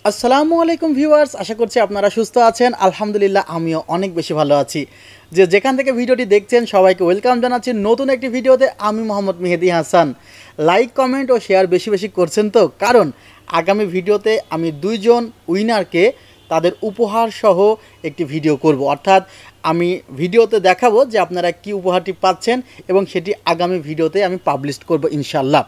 আসসালামু আলাইকুম ভিউয়ার্স, আশা করছি আপনারা সুস্থ আছেন। আলহামদুলিল্লাহ আমিও অনেক বেশি ভালো আছি। যেখান থেকে ভিডিওটি দেখছেন সবাইকে ওয়েলকাম জানাচ্ছি নতুন একটি ভিডিওতে। আমি মোহাম্মদ মেহেদি হাসান। লাইক, কমেন্ট ও শেয়ার বেশি বেশি করছেন তো, কারণ আগামী ভিডিওতে আমি দুইজন উইনারকে তাদের উপহার সহ একটি ভিডিও করব, অর্থাৎ আমি ভিডিওতে দেখাবো যে আপনারা কি উপহারটি পাচ্ছেন এবং সেটি আগামী ভিডিওতে আমি পাবলিশ করব ইনশাল্লাহ।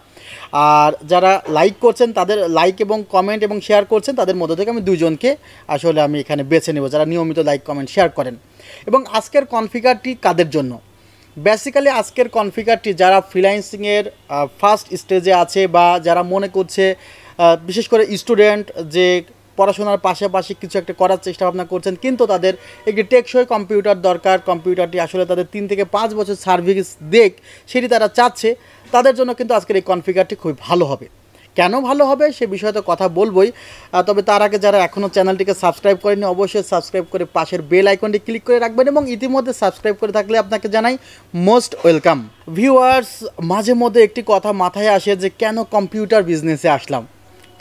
আর যারা লাইক করছেন, তাদের লাইক এবং কমেন্ট এবং শেয়ার করছেন, তাদের মধ্য থেকে আমি দুজনকে আসলে আমি এখানে বেছে নেব যারা নিয়মিত লাইক, কমেন্ট, শেয়ার করেন। এবং আজকের কনফিগারটি কাদের জন্য? বেসিক্যালি আজকের কনফিগারটি যারা ফ্রিল্যান্সিংয়ের ফার্স্ট স্টেজে আছে বা যারা মনে করছে, বিশেষ করে স্টুডেন্ট যে পড়াশোনার পাশাপাশি কিছু একটা করার চেষ্টা ভাবনা করছেন, কিন্তু তাদের একটি টেকসই কম্পিউটার দরকার, কম্পিউটারটি আসলে তাদের 3 থেকে 5 বছর সার্ভিস দেখ সেটি তারা চাচ্ছে, তাদের জন্য কিন্তু আজকের এই কনফিগারটি খুবই ভালো হবে। কেন ভালো হবে সে বিষয়ে তো কথা বলবই, তবে তার আগে যারা এখনও চ্যানেলটিকে সাবস্ক্রাইব করেনি অবশ্যই সাবস্ক্রাইব করে পাশের বেল আইকনটি ক্লিক করে রাখবেন, এবং ইতিমধ্যে সাবস্ক্রাইব করে থাকলে আপনাকে জানাই মোস্ট ওয়েলকাম। ভিউয়ার্স, মাঝে মধ্যে একটি কথা মাথায় আসে যে কেন কম্পিউটার বিজনেসে আসলাম।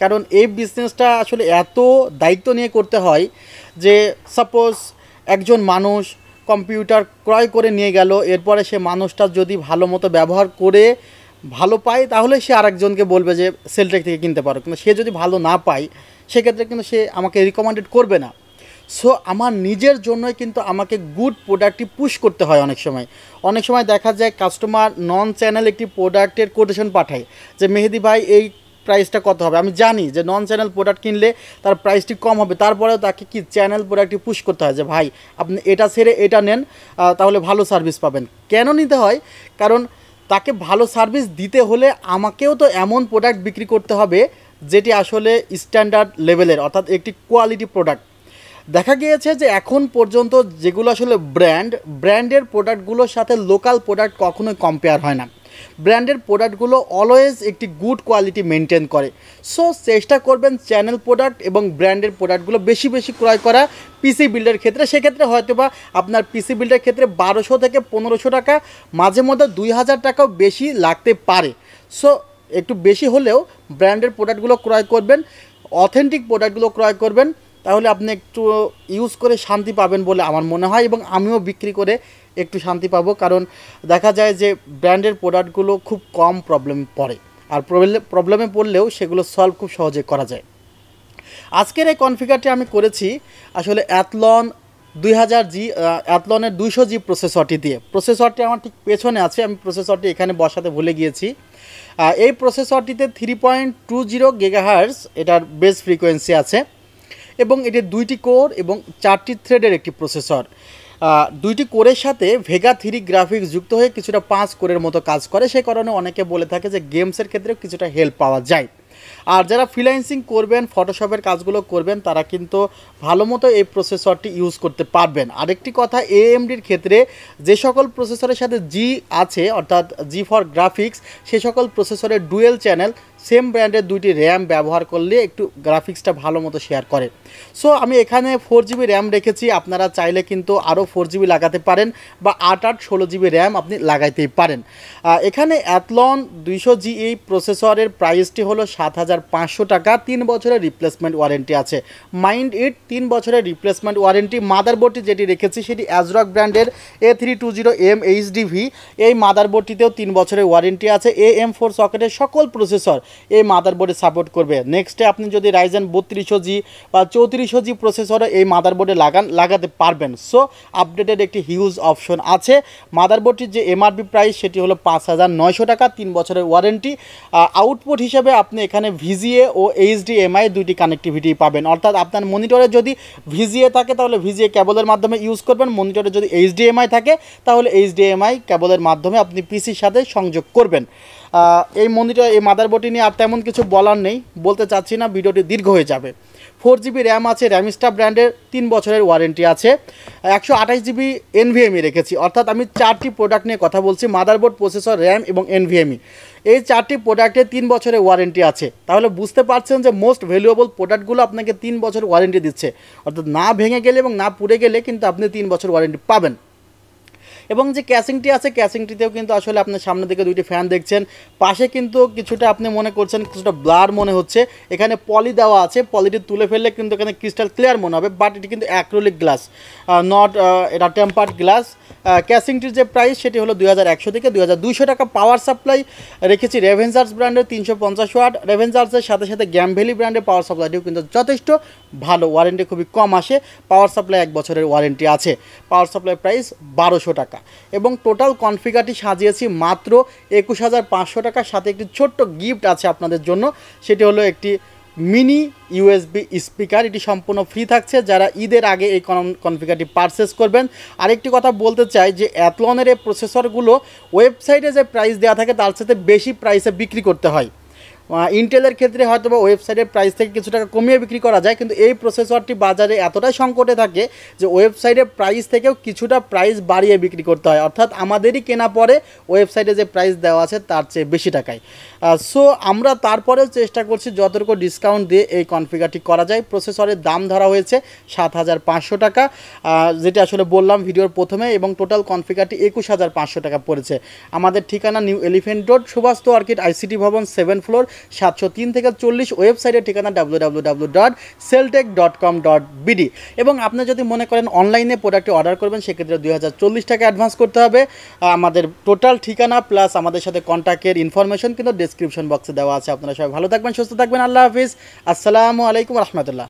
কারণ এই বিজনেসটা আসলে এত দায়িত্ব নিয়ে করতে হয় যে সাপোজ একজন মানুষ কম্পিউটার ক্রয় করে নিয়ে গেল, এরপরে সে মানুষটা যদি ভালো মতো ব্যবহার করে ভালো পায় তাহলে সে আরেকজনকে বলবে যে সেলটেক থেকে কিনতে পারো, কিন্তু সে যদি ভালো না পায় সেক্ষেত্রে কিন্তু সে আমাকে রিকমেন্ডেড করবে না। সো আমার নিজের জন্যই কিন্তু আমাকে গুড প্রোডাক্টটি পুশ করতে হয়। অনেক সময় দেখা যায় কাস্টমার নন চ্যানেল একটি প্রোডাক্টের কোটেশন পাঠায় যে মেহেদি ভাই এই প্রাইসটা কত হবে। আমি জানি যে নন চ্যানেল প্রোডাক্ট কিনলে তার প্রাইসটি কম হবে, তারপরেও তাকে কি চ্যানেল প্রোডাক্টটি পুশ করতে হয় যে ভাই আপনি এটা ছেড়ে এটা নেন, তাহলে ভালো সার্ভিস পাবেন। কেন নিতে হয়? কারণ তাকে ভালো সার্ভিস দিতে হলে আমাকেও তো এমন প্রোডাক্ট বিক্রি করতে হবে যেটি আসলে স্ট্যান্ডার্ড লেভেলের, অর্থাৎ একটি কোয়ালিটি প্রোডাক্ট। দেখা গিয়েছে যে এখন পর্যন্ত যেগুলো আসলে ব্র্যান্ডের প্রোডাক্টগুলোর সাথে লোকাল প্রোডাক্ট কখনোই কম্পেয়ার হয় না। ব্র্যান্ডের প্রোডাক্টগুলো অলওয়েজ একটি গুড কোয়ালিটি মেনটেন করে। সো চেষ্টা করবেন চ্যানেল প্রোডাক্ট এবং ব্র্যান্ডের প্রোডাক্টগুলো বেশি বেশি ক্রয় করা পিসি বিল্ডের ক্ষেত্রে। সেক্ষেত্রে হয়তো বা আপনার পিসি বিল্ডের ক্ষেত্রে 1200 থেকে 1500 টাকা, মাঝে মধ্যে 2000 টাকাও বেশি লাগতে পারে। সো একটু বেশি হলেও ব্র্যান্ডের প্রোডাক্টগুলো ক্রয় করবেন, অথেন্টিক প্রোডাক্টগুলো ক্রয় করবেন, তাহলে আপনি একটু ইউজ করে শান্তি পাবেন বলে আমার মনে হয়, এবং আমিও বিক্রি করে একটু শান্তি পাবো। কারণ দেখা যায় যে ব্র্যান্ডের প্রোডাক্টগুলো খুব কম প্রবলেম পড়ে, আর প্রবলেমে পড়লেও সেগুলো সলভ খুব সহজে করা যায়। আজকের এই কনফিগারটি আমি করেছি আসলে অ্যাথলন 2000G, অ্যাথলনের 200G প্রসেসরটি দিয়ে। প্রসেসরটি আমার ঠিক পেছনে আছে, আমি প্রসেসরটি এখানে বসাতে ভুলে গিয়েছি। এই প্রসেসরটিতে 3.20 GHz এটার বেস ফ্রিকোয়েন্সি আছে, এবং এটি 2টি কোর এবং 4টি থ্রেডের একটি প্রসেসর। 2টি কোরের সাথে ভেগা 3 গ্রাফিক্স যুক্ত হয়ে কিছুটা 5 কোরের মতো কাজ করে। সেই কারণে অনেকে বলে থাকে যে গেমসের ক্ষেত্রে কিছুটা হেল্প পাওয়া যায়। আর যারা ফ্রিল্যান্সিং করবেন, ফটোশপের কাজগুলো করবেন, তারা কিন্তু ভালো মতো এই প্রসেসরটি ইউজ করতে পারবেন। আরেকটি কথা, AMDর ক্ষেত্রে যে সকল প্রসেসরের সাথে জি আছে, অর্থাৎ জি ফর গ্রাফিক্স, সে সকল প্রসেসরের ডুয়েল চ্যানেল সেম ব্র্যান্ডের 2টি র্যাম ব্যবহার করলে একটু গ্রাফিক্সটা ভালো মতো শেয়ার করে। সো আমি এখানে 4GB র্যাম রেখেছি, আপনারা চাইলে কিন্তু আরও 4GB লাগাতে পারেন, বা 8/16GB র্যাম আপনি লাগাইতেই পারেন। এখানে অ্যাথলন 200GE প্রসেসরের প্রাইসটি হলো 7500 টাকা। 3 বছরের রিপ্লেসমেন্ট ওয়ারেন্টি আছে। মাইন্ড ইট, 3 বছরের রিপ্লেসমেন্ট ওয়ারেন্টি। মাদারবোর্ডটি যেটি রেখেছি সেটি অ্যাজরক ব্র্যান্ডের A320M HDV। এই মাদারবোর্ডটিতেও 3 বছরের ওয়ারেন্টি আছে। AM4 সকেটের সকল প্রসেসর এই মাদারবোর্ডে সাপোর্ট করবে। নেক্সটে আপনি যদি রাইজেন 3200G বা 3400G প্রসেসরও এই মাদারবোর্ডে লাগাতে পারবেন। সো আপডেটেড একটি হিউজ অপশন আছে। মাদারবোর্ডটির যে MRP প্রাইস সেটি হলো 5900 টাকা, 3 বছরের ওয়ারেন্টি। আউটপুট হিসেবে আপনি এখানে VGA ও HDMI 2টি কানেক্টিভিটি পাবেন, অর্থাৎ আপনার মনিটরে যদি VGA থাকে তাহলে VGA কেবলের মাধ্যমে ইউজ করবেন, মনিটরে যদি HDMI থাকে তাহলে HDMI কেবলের মাধ্যমে আপনি পিসির সাথে সংযোগ করবেন। এই মাদারবোর্ডটি নিয়ে আর তেমন কিছু বলার নেই, বলতে চাচ্ছি না, ভিডিওটি দীর্ঘ হয়ে যাবে। 4GB র্যাম আছে, র্যামিস্টা ব্র্যান্ডের, 3 বছরের ওয়ারেন্টি আছে। 128GB Nvme রেখেছি, অর্থাৎ আমি 4টি প্রোডাক্ট নিয়ে কথা বলছি, মাদারবোর্ড, প্রসেসর, র্যাম এবং Nvme। এই 4টি প্রোডাক্টে 3 বছরের ওয়ারেন্টি আছে। তাহলে বুঝতে পারছেন যে মোস্ট ভ্যালুয়েবল প্রোডাক্টগুলো আপনাকে 3 বছর ওয়ারেন্টি দিচ্ছে, অর্থাৎ না ভেঙে গেলে এবং না পুড়ে গেলে কিন্তু আপনি 3 বছর ওয়ারেন্টি পাবেন। এবং যে ক্যাসিংটি আছে ক্যাসিংটিতেও কিন্তু আসলে আপনার সামনের দিকে দুইটি ফ্যান দেখছেন, পাশে কিন্তু কিছুটা আপনি মনে করছেন কিছুটা ব্লার মনে হচ্ছে, এখানে পলি দেওয়া আছে, পলিটি তুলে ফেললে কিন্তু এখানে ক্রিস্টাল ক্লিয়ার মনে হবে, বাট এটি কিন্তু অ্যাক্রিলিক গ্লাস, নট এটা টেম্পার্ড গ্লাস। ক্যাসিংটির যে প্রাইস সেটি হলো 2100 থেকে 2200 টাকা। পাওয়ার সাপ্লাই রেখেছি রেভেনজার্স ব্র্যান্ডের 350 ওয়াট, রেভেনজার্সের সাথে সাথে গ্যাম ভ্যালি ব্র্যান্ডের পাওয়ার সাপ্লাইটিও কিন্তু যথেষ্ট ভালো, ওয়ারেন্টি খুবই কম আসে, পাওয়ার সাপ্লাই 1 বছরের ওয়ারেন্টি আছে। পাওয়ার সাপ্লাই প্রাইস 1200 টাকা এবং টোটাল কনফিগারটি সাজিয়েছি মাত্র 21500 টাকার সাথে একটি ছোট্ট গিফট আছে আপনাদের জন্য, সেটি হলো একটি মিনি ইউএসবি স্পিকার, এটি সম্পূর্ণ ফ্রি থাকছে যারা ঈদের আগে এই কনফিগারটি পারচেস করবেন। আরেকটি কথা বলতে চাই যে অ্যাথলনের এই প্রসেসরগুলো ওয়েবসাইটে যে প্রাইস দেওয়া থাকে তার সাথে বেশি প্রাইসে বিক্রি করতে হয়। ইন্টেলের ক্ষেত্রে হয়তো বা ওয়েবসাইটের প্রাইস থেকে কিছু টাকা কমিয়ে বিক্রি করা যায়, কিন্তু এই প্রসেসরটি বাজারে এতটাই সংকটে থাকে যে ওয়েবসাইটের প্রাইস থেকেও কিছুটা প্রাইস বাড়িয়ে বিক্রি করতে হয়, অর্থাৎ আমাদেরই কেনা পরে ওয়েবসাইটে যে প্রাইস দেওয়া আছে তার চেয়ে বেশি টাকায়। সো আমরা তারপরেও চেষ্টা করছি যতটুকু ডিসকাউন্ট দিয়ে এই কনফিগারটি করা যায়। প্রসেসরের দাম ধরা হয়েছে 7500 টাকা, যেটা আসলে বললাম ভিডিওর প্রথমে, এবং টোটাল কনফিগারটি 21500 টাকা পড়েছে। আমাদের ঠিকানা new elephant road, Subhash orchid ICT Bhaban 7 floor, 703 থেকে 40। ওয়েবসাইটের ঠিকানা www.celltech.com.bd। এবং আপনি যদি মনে করেন অনলাইনে প্রোডাক্টটি অর্ডার করবেন সেক্ষেত্রে 2040 টাকা অ্যাডভান্স করতে হবে। আমাদের টোটাল ঠিকানা প্লাস আমাদের সাথে কন্ট্যাক্টের ইনফরমেশন কিন্তু ডেসক্রিপশন বক্সে দেওয়া আছে। আপনারা সবাই ভালো থাকবেন, সুস্থ থাকবেন, আল্লাহ হাফিজ, আসসালামু আলাইকুম রহমতুল্লাহ।